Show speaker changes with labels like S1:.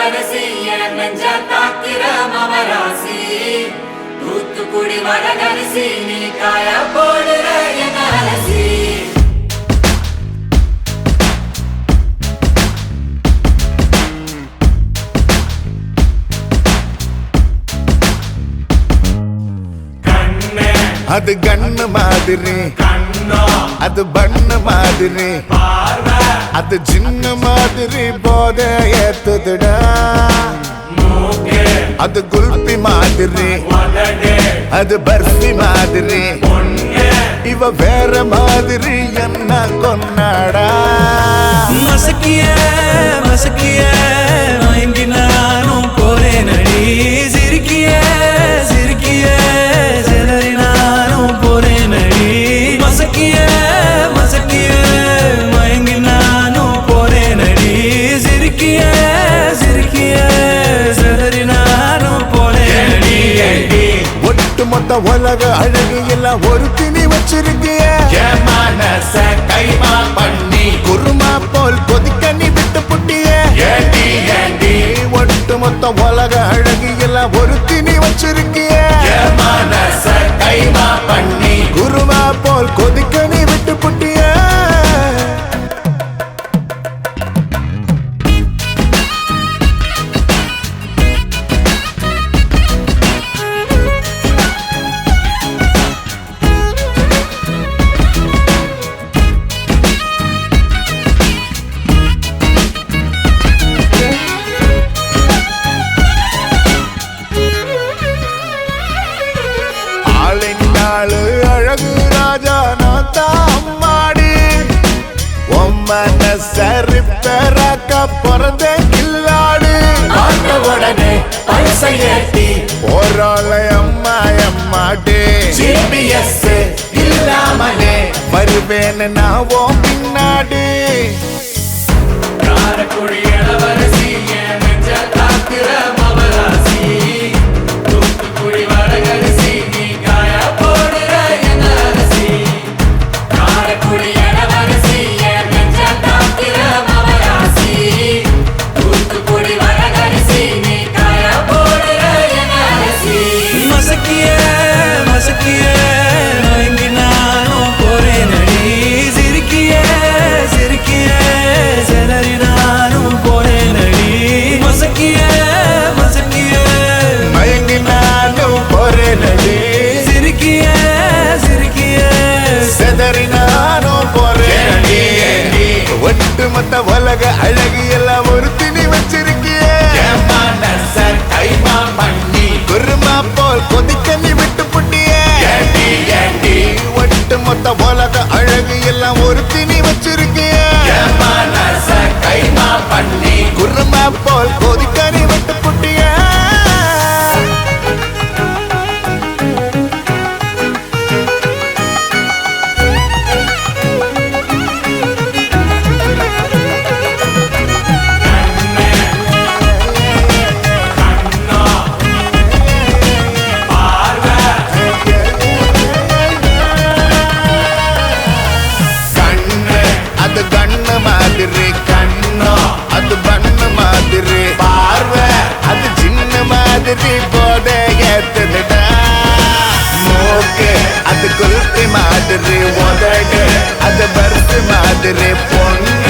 S1: இளவரசி நெஞ்ச தாக்கிற மவராசி தூத்துக்குடி வரகரிசி நீ காய போடுற என் அரசி
S2: அது கண்ணு மாதிரி அது பண்ணு மாதிரி அது சின்ன மாதிரி போத ஏத்துதுடா அது குல்பி மாதிரி அது பர்ஃபி மாதிரி இவ வேற மாதிரி என்ன கொண்டாடா
S3: மசக்கிய மசக்கிய மயங்கி நானும் போறேன் அடி சிரிக்கிய சிரிக்கிய சிதறி நானும் போறேன் அடி மசக்கிய மசக்கிய மயங்கி நானும் போறேன் அடி சிரிக்கிய சிரிக்கிய சிதறி நானும் போறேன் அடி
S2: ஒட்டு மொத்த உலக அழகு எல்லாம் ஒரு திணி வச்சிருக்கிய மனச கைமா பண்ணி குருமா போல் கொதிக்க நீ விட்டு புட்டிய ஒட்டு மொத்த உலக அழகு எல்லாம் ஒரு திணி வச்சிருக்கிய மனச கைமா பண்ணி குருமா போல் கொதிக்க நீ விட்டு புட்டிய அழகு ராஜா நான் தாம்மாடி சரி பெறாக்க பிறந்த கில்லாடு
S1: உடனே பைசை ஏத்தி
S2: போராளை அம்மா அம்மாடி
S1: ஜிபிஎஸ் இல்லாமலே
S2: வருவேன்னு நான் ஓ பின்னாடி
S1: காரக்குடி இளவரசி நெஞ்ச தாக்குற மவராசி தூத்துக்குடி வரகரிசி நீ காய போடுற என் அரசி காரக்குடி இளவரசி நெஞ்ச தாக்குற மவராசி தூத்துக்குடி வரகரிசி நீ காய போடுற என் அரசி
S3: மசக்கிய மசக்கிய மயங்கி நானும் போறேன் அடி சிரிக்கிய சிரிக்கிய சிதறி நானும் போறேன் அடி மசக்கிய மசக்கிய
S2: மயங்கி நானும் போறேன் அடி
S3: சிரிக்கிய சிரிக்கிய
S2: செதறி நானும் போறேன் அடி ஒட்டு மொத்த உலக அழகு எல்லாம் ஒரு திணி வச்சிருக்கிய
S1: மனச கைமா பண்ணி
S2: குருமா போல் கொதிக்க நீ விட்டு புட்டிய ஒட்டு மொத்த உலக அழகு எல்லாம் ஒரு திணி வச்சிருக்கிய
S1: மனச கைமா பண்ணி
S2: குருமா போல் கொதிக்க நீ விட்டு புட்டிய அது கண்ணு மாதிரி கண்ணோ அது பண்ணு மாதிரி பார்வை அது சின்ன மாதிரி போத ஏத்துதுடா மூக்கு அது குல்பி மாதிரி உதடு அது பருத்து மாதிரி பொண்ணு